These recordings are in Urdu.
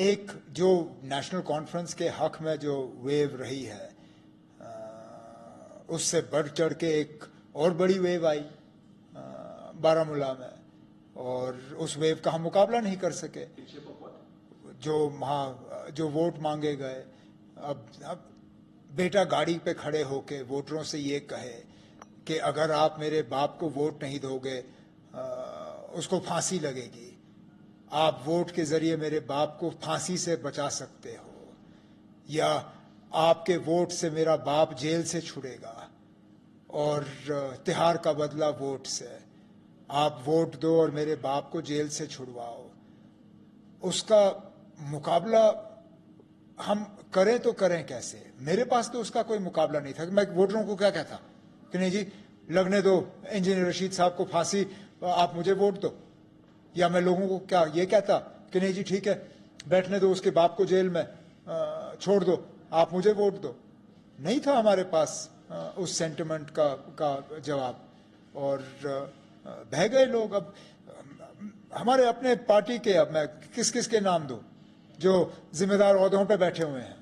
ایک جو نیشنل کانفرنس کے حق میں جو ویو رہی ہے اس سے بڑھ چڑھ کے ایک اور بڑی ویو آئی بارہ مولہ میں، اور اس ویو کا ہم مقابلہ نہیں کر سکے. جو وہاں جو ووٹ مانگے گئے، اب بیٹا گاڑی پہ کھڑے ہو کے ووٹروں سے یہ کہے کہ اگر آپ میرے باپ کو ووٹ نہیں دو گے اس کو پھانسی لگے گی، آپ ووٹ کے ذریعے میرے باپ کو پھانسی سے بچا سکتے ہو، یا آپ کے ووٹ سے میرا باپ جیل سے چھڑے گا اور تہار کا بدلہ ووٹ سے، آپ ووٹ دو اور میرے باپ کو جیل سے چھڑواؤ. اس کا مقابلہ ہم کریں تو کریں کیسے؟ میرے پاس تو اس کا کوئی مقابلہ نہیں تھا. میں ووٹروں کو کیا کہتا کہ نہیں جی لگنے دو انجینئر رشید صاحب کو پھانسی، آپ مجھے ووٹ دو؟ یا میں لوگوں کو کیا یہ کہتا کہ نہیں جی ٹھیک ہے بیٹھنے دو اس کے باپ کو جیل میں، چھوڑ دو، آپ مجھے ووٹ دو؟ نہیں تھا ہمارے پاس اس سینٹیمنٹ کا جواب، اور بہہ گئے لوگ. اب ہمارے اپنے پارٹی کے، اب میں کس کس کے نام دوں جو ذمہ دار عہدوں پہ بیٹھے ہوئے ہیں،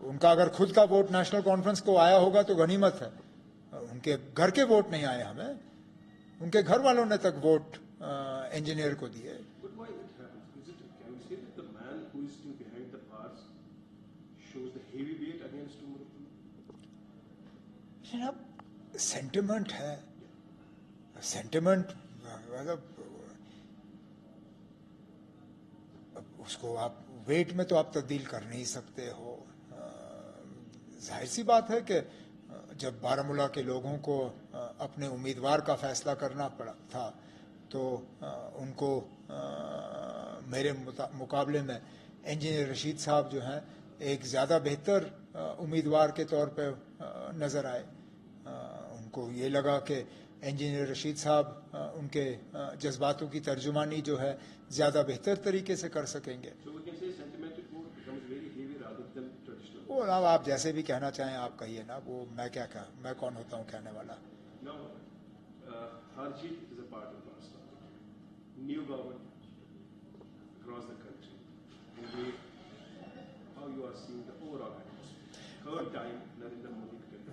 ان کا اگر خود کا ووٹ نیشنل کانفرنس کو آیا ہوگا تو غنیمت ہے، ان کے گھر کے ووٹ نہیں آئے ہمیں، ان کے گھر والوں نے تک ووٹ انجینئر کو دیے. جناب سینٹیمنٹ ہے، سینٹیمنٹ مطلب اس کو آپ ویٹ میں تو آپ تبدیل کر نہیں سکتے ہو. ظاہر سی بات ہے کہ جب بارہ مولہ کے لوگوں کو اپنے امیدوار کا فیصلہ کرنا پڑا تھا تو ان کو میرے مقابلے میں انجینئر رشید صاحب جو ہیں ایک زیادہ بہتر امیدوار کے طور پہ نظر آئے. ان کو یہ لگا کہ انجینئر رشید صاحب ان کے جذباتوں کی ترجمانی جو ہے زیادہ بہتر طریقے سے کر سکیں گے. وہ آپ جیسے بھی کہنا چاہیں آپ کہیے نا، وہ میں کیا کہوں، میں کون ہوتا ہوں کہنے والا.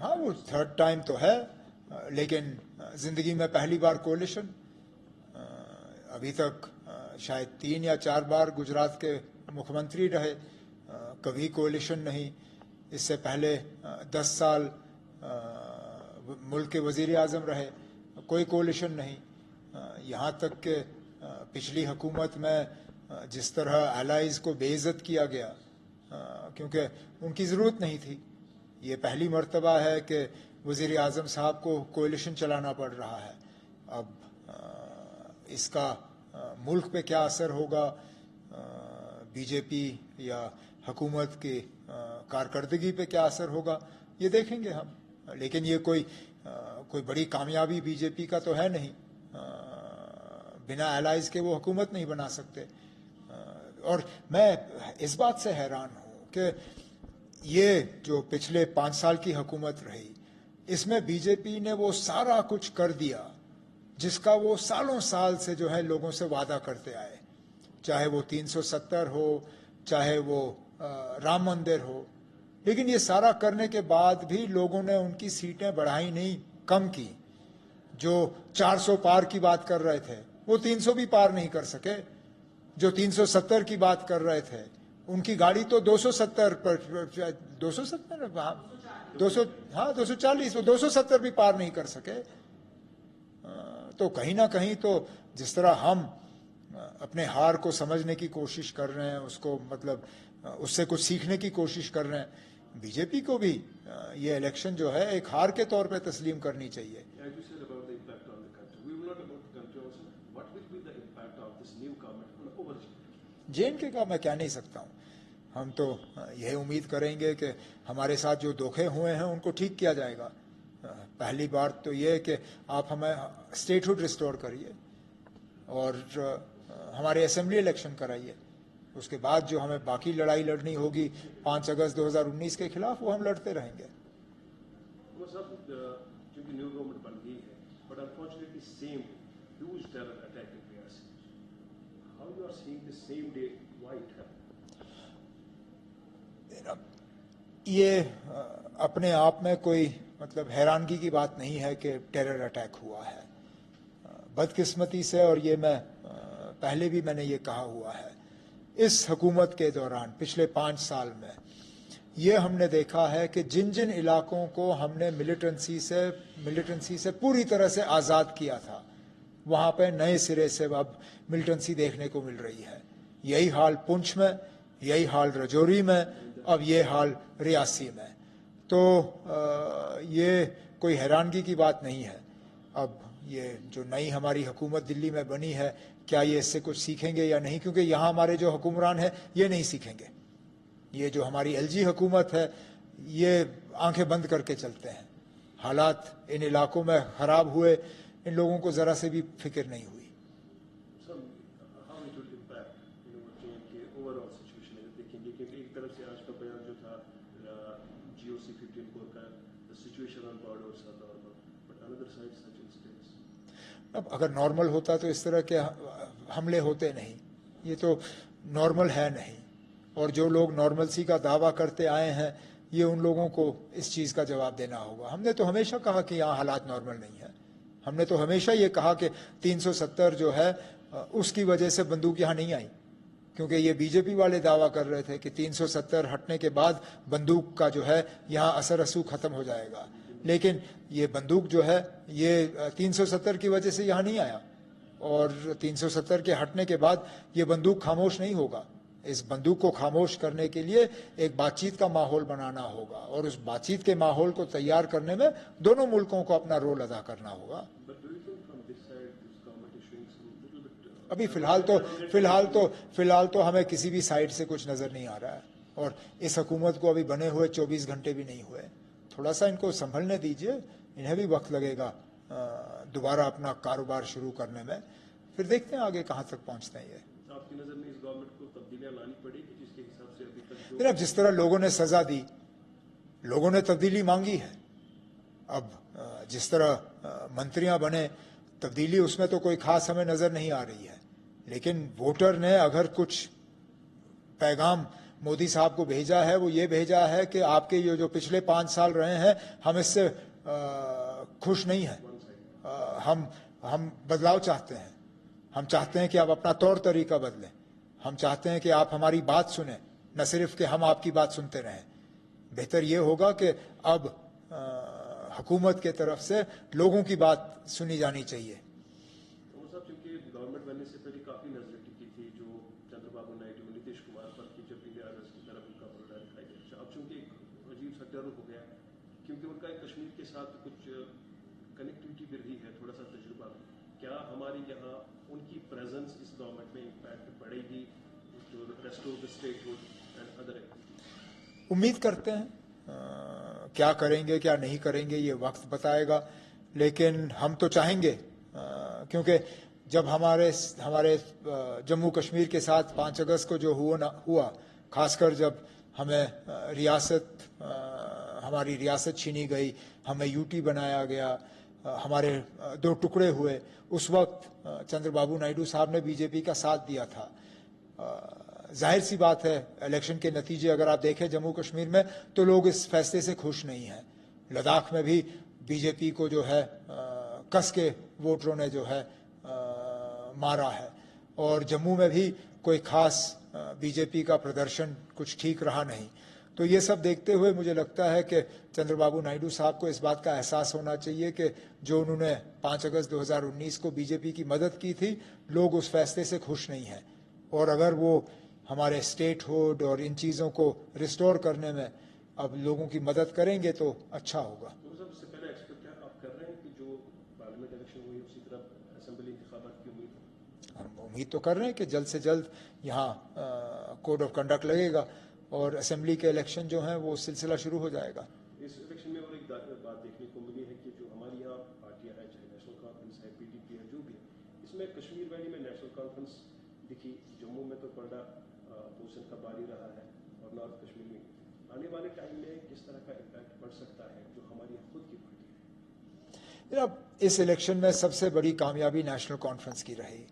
ہاں وہ تھرڈ ٹائم تو ہے، لیکن زندگی میں پہلی بار کولیشن. ابھی تک شاید 3 یا 4 بار گجرات کے مکھ منتری رہے، کبھی کولیشن نہیں. اس سے پہلے 10 سال ملک کے وزیر اعظم رہے، کوئی کولیشن نہیں. یہاں تک کہ پچھلی حکومت میں جس طرح الائز کو بے عزت کیا گیا کیونکہ ان کی ضرورت نہیں تھی، یہ پہلی مرتبہ ہے کہ وزیر اعظم صاحب کو کولیشن چلانا پڑ رہا ہے. اب اس کا ملک پہ کیا اثر ہوگا، بی جے پی یا حکومت کی کارکردگی پہ کیا اثر ہوگا، یہ دیکھیں گے ہم. لیکن یہ کوئی بڑی کامیابی بی جے پی کا تو ہے نہیں، بنا الائز کے وہ حکومت نہیں بنا سکتے. اور میں اس بات سے حیران ہوں کہ یہ جو پچھلے 5 سال کی حکومت رہی، اس میں بی جے پی نے وہ سارا کچھ کر دیا جس کا وہ سالوں سال سے جو ہے لوگوں سے وعدہ کرتے آئے، چاہے وہ 370 ہو، چاہے وہ رام مندر ہو. لیکن یہ سارا کرنے کے بعد بھی لوگوں نے ان کی سیٹیں بڑھائی نہیں، کم کی. جو 400 پار کی بات کر رہے تھے وہ 300 بھی پار نہیں کر سکے. جو 370 کی بات کر رہے تھے ان کی گاڑی تو 270 پر 270 240 وہ 270 بھی پار نہیں کر سکے. تو کہیں نہ کہیں تو جس طرح ہم اپنے ہار کو سمجھنے کی کوشش کر رہے ہیں، اس کو مطلب اس سے کچھ سیکھنے کی کوشش کر رہے ہیں، بی جے پی کو بھی یہ الیکشن جو ہے ایک ہار کے طور پہ تسلیم کرنی چاہیے. جے این کے کا میں کہہ نہیں سکتا ہوں. ہم تو یہ امید کریں گے کہ ہمارے ساتھ جو دھوکے ہوئے ہیں ان کو ٹھیک کیا جائے گا. پہلی بات تو یہ کہ آپ ہمیں اسٹیٹ ہوڈ ریسٹور کریے اور ہمارے اسمبلی الیکشن کرائیے. اس کے بعد جو ہمیں باقی لڑائی لڑنی ہوگی 5 اگست 2019 کے خلاف وہ ہم لڑتے رہیں گے. یہ اپنے آپ میں کوئی مطلب حیرانگی کی بات نہیں ہے کہ ٹیرر اٹیک ہوا ہے. بدقسمتی سے، اور یہ میں پہلے بھی میں نے یہ کہا ہوا ہے، اس حکومت کے دوران پچھلے 5 سال میں یہ ہم نے دیکھا ہے کہ جن جن علاقوں کو ہم نے ملیٹنسی سے پوری طرح سے آزاد کیا تھا، وہاں پہ نئے سرے سے اب ملیٹنسی دیکھنے کو مل رہی ہے. یہی حال پونچھ میں، یہی حال رجوری میں، اب یہ حال ریاسی میں. تو یہ کوئی حیرانگی کی بات نہیں ہے. اب یہ جو نئی ہماری حکومت دلی میں بنی ہے، کیا یہ اس سے کچھ سیکھیں گے یا نہیں؟ کیونکہ یہاں ہمارے جو حکمران ہیں یہ نہیں سیکھیں گے. یہ جو ہماری ایل جی حکومت ہے یہ آنکھیں بند کر کے چلتے ہیں. حالات ان علاقوں میں خراب ہوئے، ان لوگوں کو ذرا سے بھی فکر نہیں ہوئی. ایک طرف سے آج کا بیان جو تھا جی او سی 15 کا سچویشن آن بارڈرز تھا، بٹ انادر سائڈ سچ انسٹنٹس. اب اگر نارمل ہوتا تو اس طرح کے حملے ہوتے نہیں. یہ تو نارمل ہے نہیں، اور جو لوگ نارملسی کا دعویٰ کرتے آئے ہیں یہ ان لوگوں کو اس چیز کا جواب دینا ہوگا. ہم نے تو ہمیشہ کہا کہ یہاں حالات نارمل نہیں ہیں. ہم نے تو ہمیشہ یہ کہا کہ 370 جو ہے اس کی وجہ سے بندوق یہاں نہیں آئی، کیونکہ یہ بی جے پی والے دعویٰ کر رہے تھے کہ 370 ہٹنے کے بعد بندوق کا جو ہے یہاں اثر رسوخ ختم ہو جائے گا. لیکن یہ بندوق جو ہے یہ 370 کی وجہ سے یہاں نہیں آیا، اور 370 کے ہٹنے کے بعد یہ بندوق خاموش نہیں ہوگا. اس بندوق کو خاموش کرنے کے لیے ایک بات چیت کا ماحول بنانا ہوگا، اور اس بات چیت کے ماحول کو تیار کرنے میں دونوں ملکوں کو اپنا رول ادا کرنا ہوگا. ابھی فی الحال تو ہمیں کسی بھی سائڈ سے کچھ نظر نہیں آ رہا ہے، اور اس حکومت کو ابھی بنے ہوئے 24 گھنٹے بھی نہیں ہوئے. تھوڑا سا ان کو سنبھلنے دیجئے، انہیں بھی وقت لگے گا دوبارہ اپنا کاروبار شروع کرنے میں. پھر دیکھتے ہیں آگے کہاں تک پہنچتے ہیں. یہ آپ کی نظر میں اس گورنمنٹ کو تبدیلیاں لانی پڑے گی جس کے حساب سے ابھی تک اب جس طرح لوگوں نے سزا دی، لوگوں نے تبدیلی مانگی ہے. اب جس طرح منتریاں بنے، تبدیلی اس میں تو کوئی خاص ہمیں نظر نہیں آ رہی ہے. لیکن ووٹر نے اگر کچھ پیغام مودی صاحب کو بھیجا ہے، وہ یہ بھیجا ہے کہ آپ کے یہ جو پچھلے 5 سال رہے ہیں ہم اس سے خوش نہیں ہیں. ہم بدلاؤ چاہتے ہیں. ہم چاہتے ہیں کہ آپ اپنا طور طریقہ بدلیں. ہم چاہتے ہیں کہ آپ ہماری بات سنیں، نہ صرف کہ ہم آپ کی بات سنتے رہیں. بہتر یہ ہوگا کہ اب حکومت کے طرف سے لوگوں کی بات سنی جانی چاہیے. صاحب چونکہ گورنمنٹ بننے سے پہلے کافی نظر ٹکی تھی جو چندر بابو نائیڈو نیتیش کمار پر کہ جب انڈیا آزاد کی طرف ان کا پروڈا دکھائی دیا. اب چونکہ ایک عجیب سا ٹرن ہو گیا کیونکہ ان کا ایک کشمیر کے ساتھ کچھ کنیکٹیوٹی بھی رہی ہے، تھوڑا سا تجربہ. کیا ہماری یہاں ان کی پریزنس اس گورنمنٹ میں امپیکٹ پڑے گی جو restore the statehood and other activities? امید کرتے ہیں. کیا کریں گے کیا نہیں کریں گے یہ وقت بتائے گا، لیکن ہم تو چاہیں گے، کیونکہ جب ہمارے جموں کشمیر کے ساتھ 5 اگست کو جو ہوا، خاص کر جب ہمیں ہماری ریاست چھینی گئی، ہمیں یو ٹی بنایا گیا، ہمارے 2 ٹکڑے ہوئے، اس وقت چندر بابو نائیڈو صاحب نے بی جے پی کا ساتھ دیا تھا. ظاہر سی بات ہے الیکشن کے نتیجے اگر آپ دیکھیں جموں کشمیر میں تو لوگ اس فیصلے سے خوش نہیں ہیں. لداخ میں بھی بی جے پی کو جو ہے کس کے ووٹروں نے جو ہے مارا ہے، اور جموں میں بھی کوئی خاص بی جے پی کا پردرشن کچھ ٹھیک رہا نہیں. تو یہ سب دیکھتے ہوئے مجھے لگتا ہے کہ چندر بابو نائیڈو صاحب کو اس بات کا احساس ہونا چاہیے کہ جو انہوں نے 5 اگست 2019 کو بی جے پی کی مدد کی تھی، لوگ اس فیصلے سے خوش نہیں ہیں. اور اگر وہ ہمارے اسٹیٹ ہوڈ اور ان چیزوں کو ریسٹور کرنے میں اب لوگوں کی مدد کریں گے تو اچھا ہوگا. اس سے پہلے ایکسپیکٹ آپ کر رہے ہیں کہ جو پارلیمنٹ الیکشن ہوئی اسی طرح اسمبلی انتخابات کی امید ہے؟ ہم امید تو کر رہے ہیں کہ جلد سے جلد یہاں کوڈ آف کنڈکٹ لگے گا اور اسمبلی کے الیکشن جو ہیں وہ سلسلہ شروع ہو جائے گا. اس الیکشن میں اور ایک بات دیکھنے کو ملی ہے کہ جو ہماری یہاں پارٹیاں ہیں، چاہے نیشنل کانفرنس ہے، پی ڈی پی ہے، جو بھی ہے، اس میں کشمیر ویلی میں نیشنل کانفرنس دکھی. جموں میں تو پڑا اپوزیشن کا باری رہا ہے، اور نارتھ کشمیر میں آنے والے ٹائم میں کس طرح کا امپیکٹ پڑ سکتا ہے جو ہماری خود کی پارٹی ہے؟ اب اس الیکشن میں سب سے بڑی کامیابی نیشنل کانفرنس کی رہی.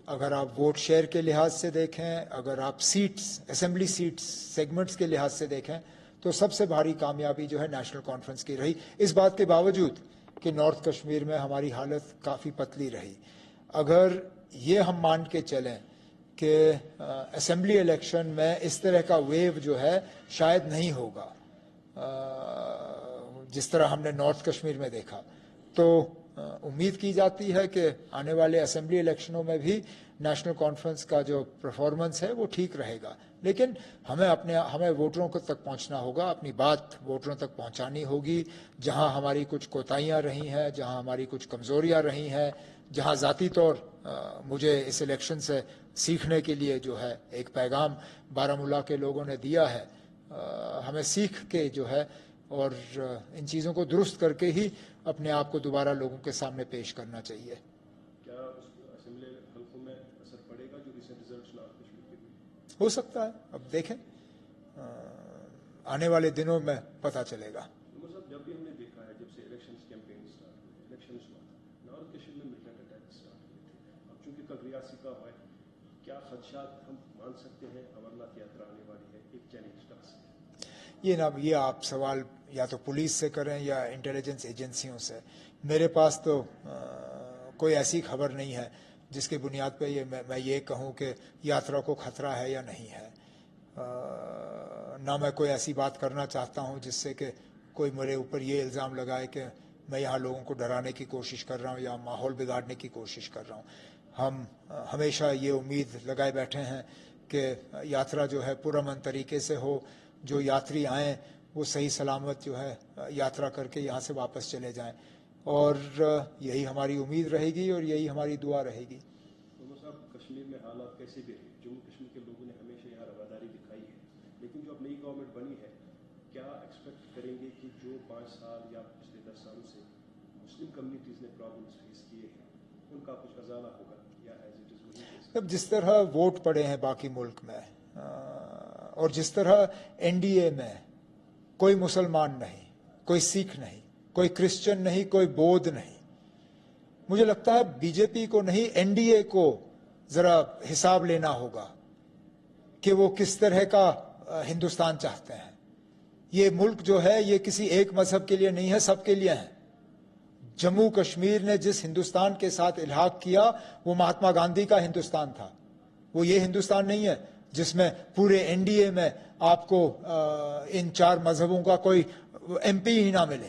اگر آپ ووٹ شیئر کے لحاظ سے دیکھیں, اگر آپ سیٹس, اسمبلی سیٹس سیگمنٹس کے لحاظ سے دیکھیں, تو سب سے بھاری کامیابی جو ہے نیشنل کانفرنس کی رہی, اس بات کے باوجود کہ نارتھ کشمیر میں ہماری حالت کافی پتلی رہی. اگر یہ ہم مان کے چلیں کہ اسمبلی الیکشن میں اس طرح کا ویو جو ہے شاید نہیں ہوگا جس طرح ہم نے نارتھ کشمیر میں دیکھا, تو امید کی جاتی ہے کہ آنے والے اسمبلی الیکشنوں میں بھی نیشنل کانفرنس کا جو پرفارمنس ہے وہ ٹھیک رہے گا. لیکن ہمیں ووٹروں کو تک پہنچنا ہوگا, اپنی بات ووٹروں تک پہنچانی ہوگی. جہاں ہماری کچھ کوتاہیاں رہی ہیں, جہاں ہماری کچھ کمزوریاں رہی ہیں, جہاں ذاتی طور مجھے اس الیکشن سے سیکھنے کے لیے جو ہے ایک پیغام بارہمولہ کے لوگوں نے دیا ہے, ہمیں سیکھ کے جو ہے اور ان چیزوں کو درست کر کے ہی اپنے آپ کو دوبارہ لوگوں کے سامنے پیش کرنا چاہیے. کیا اسمبلی حلقوں میں اثر پڑے گا جو ریسنٹ ریزلٹس نارتھ کشمیر کے بھی؟ ہو سکتا ہے, اب دیکھیں, آنے والے دنوں میں پتہ چلے گا. صاحب جب بھی ہم نے دیکھا ہے جب سے الیکشن کیمپین اسٹارٹ ہوئے, الیکشن ہوا تھا, نارتھ کشمیر میں ملٹنٹ اٹیک اسٹارٹ ہوئے تھے. اب چونکہ کل ریاسی کا ہوا ہے, کیا خدشات ہم مان سکتے ہیں؟ امرناتھ یاترا آنے والی ہے, ایک چیلنج ٹاسک. یہ آپ سوال یا تو پولیس سے کریں یا انٹیلیجنس ایجنسیوں سے. میرے پاس تو کوئی ایسی خبر نہیں ہے جس کی بنیاد پہ میں یہ کہوں کہ یاترا کو خطرہ ہے یا نہیں ہے. نہ میں کوئی ایسی بات کرنا چاہتا ہوں جس سے کہ کوئی میرے اوپر یہ الزام لگائے کہ میں یہاں لوگوں کو ڈرانے کی کوشش کر رہا ہوں یا ماحول بگاڑنے کی کوشش کر رہا ہوں. ہم ہمیشہ یہ امید لگائے بیٹھے ہیں کہ یاترا جو ہے پرامن طریقے سے ہو, جو یاتری آئیں وہ صحیح سلامت جو ہے یاترا کر کے یہاں سے واپس چلے جائیں, اور یہی ہماری امید رہے گی اور یہی ہماری دعا رہے گی. صاحب کشمیر میں حالات کیسے بھی رہے, جموں کشمیر کے لوگوں نے ہمیشہ یہاں رواداری دکھائی ہے, لیکن جو اب نئی گورنمنٹ بنی ہے, کیا ایکسپیکٹ کریں گے کہ جو 5 سال یا پچھلے 10 سالوں سے مسلم کمیونٹیز نے پرابلمس فیس کیے ہیں ان کا کچھ ازالہ ہوگا یا ایز اٹ از وہی؟ اب جس طرح ووٹ پڑے ہیں باقی ملک میں, اور جس طرح این ڈی اے میں کوئی مسلمان نہیں, کوئی سکھ نہیں, کوئی کرسچن نہیں, کوئی بودھ نہیں, مجھے لگتا ہے بی جے پی کو نہیں این ڈی اے کو ذرا حساب لینا ہوگا کہ وہ کس طرح کا ہندوستان چاہتے ہیں. یہ ملک جو ہے یہ کسی ایک مذہب کے لیے نہیں ہے, سب کے لیے ہے. جموں کشمیر نے جس ہندوستان کے ساتھ الحاق کیا وہ مہاتما گاندھی کا ہندوستان تھا. وہ یہ ہندوستان نہیں ہے جس میں پورے این ڈی اے میں آپ کو ان 4 مذہبوں کا کوئی ایم پی ہی نہ ملے.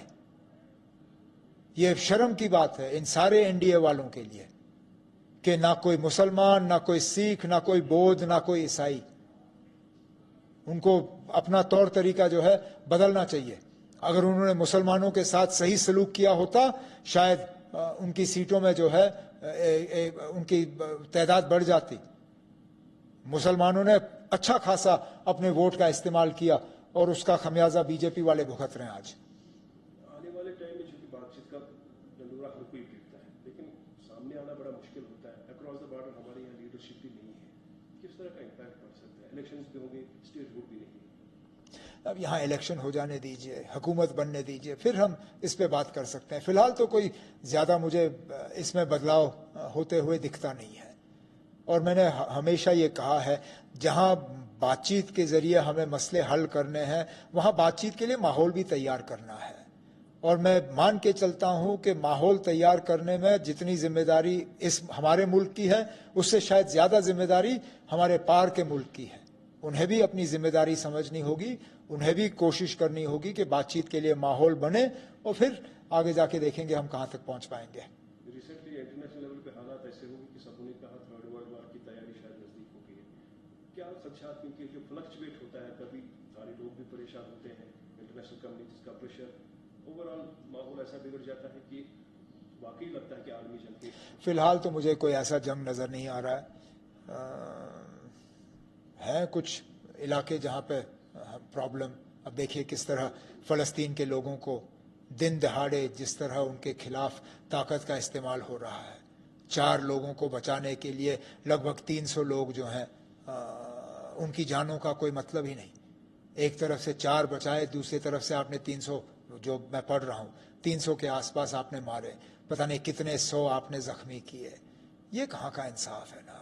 یہ شرم کی بات ہے ان سارے این ڈی اے والوں کے لیے کہ نہ کوئی مسلمان, نہ کوئی سکھ, نہ کوئی بودھ, نہ کوئی عیسائی. ان کو اپنا طور طریقہ جو ہے بدلنا چاہیے. اگر انہوں نے مسلمانوں کے ساتھ صحیح سلوک کیا ہوتا شاید ان کی سیٹوں میں جو ہے ان کی تعداد بڑھ جاتی. مسلمانوں نے اچھا خاصا اپنے ووٹ کا استعمال کیا اور اس کا خمیازہ بی جے پی والے بھگت رہے ہیں آج. آنے والے ٹائم میں چونکہ بات چیت کا ڈنڈورا ہر کوئی پیٹتا ہے, لیکن سامنے آنا بڑا مشکل ہوتا ہے. اکراس دا بارڈر ہمارے یہاں لیڈرشپ بھی نہیں ہے, کس طرح کا امپیکٹ پڑ سکتا ہے؟ الیکشنز بھی ہوں گے, اسٹیٹ ووٹ بھی نہیں ہے. اب یہاں الیکشن ہو جانے دیجئے, حکومت بننے دیجئے, پھر ہم اس پہ بات کر سکتے ہیں. فی الحال تو کوئی زیادہ مجھے اس میں بدلاؤ ہوتے ہوئے دکھتا نہیں ہے. اور میں نے ہمیشہ یہ کہا ہے جہاں بات چیت کے ذریعے ہمیں مسئلے حل کرنے ہیں وہاں بات چیت کے لیے ماحول بھی تیار کرنا ہے. اور میں مان کے چلتا ہوں کہ ماحول تیار کرنے میں جتنی ذمہ داری اس ہمارے ملک کی ہے اس سے شاید زیادہ ذمہ داری ہمارے پار کے ملک کی ہے. انہیں بھی اپنی ذمہ داری سمجھنی ہوگی, انہیں بھی کوشش کرنی ہوگی کہ بات چیت کے لیے ماحول بنے, اور پھر آگے جا کے دیکھیں گے ہم کہاں تک پہنچ پائیں گے. ریسنٹلی انٹرنیشنل لیول پہ حالات ایسے ہوئے کہ سب نے کہا تھرڈ ورلڈ وار کی تیاری شاید نزدیک ہو گئی ہے. کیا خدشات, کیونکہ جو فلکچویٹ ہوتا ہے کبھی سارے لوگ بھی پریشان ہوتے ہیں, انٹرنیشنل کمیونٹیز کا پریشر, اوور آل ماحول ایسا بگڑ جاتا ہے کہ واقعی لگتا ہے کہ عالمی جنگ کے؟ فی الحال تو مجھے کوئی ایسا جنگ نظر نہیں آ رہا ہے. ہیں کچھ علاقے جہاں پہ پرابلم. اب دیکھیے کس طرح فلسطین کے لوگوں کو دن دہاڑے جس طرح ان کے خلاف طاقت کا استعمال ہو رہا ہے. 4 لوگوں کو بچانے کے لیے لگ بھگ 300 لوگ جو ہیں ان کی جانوں کا کوئی مطلب ہی نہیں. ایک طرف سے 4 بچائے, دوسری طرف سے آپ نے 300, جو میں پڑھ رہا ہوں 300 کے آس پاس آپ نے مارے, پتہ نہیں کتنے 100 آپ نے زخمی کیے. یہ کہاں کا انصاف ہے نا.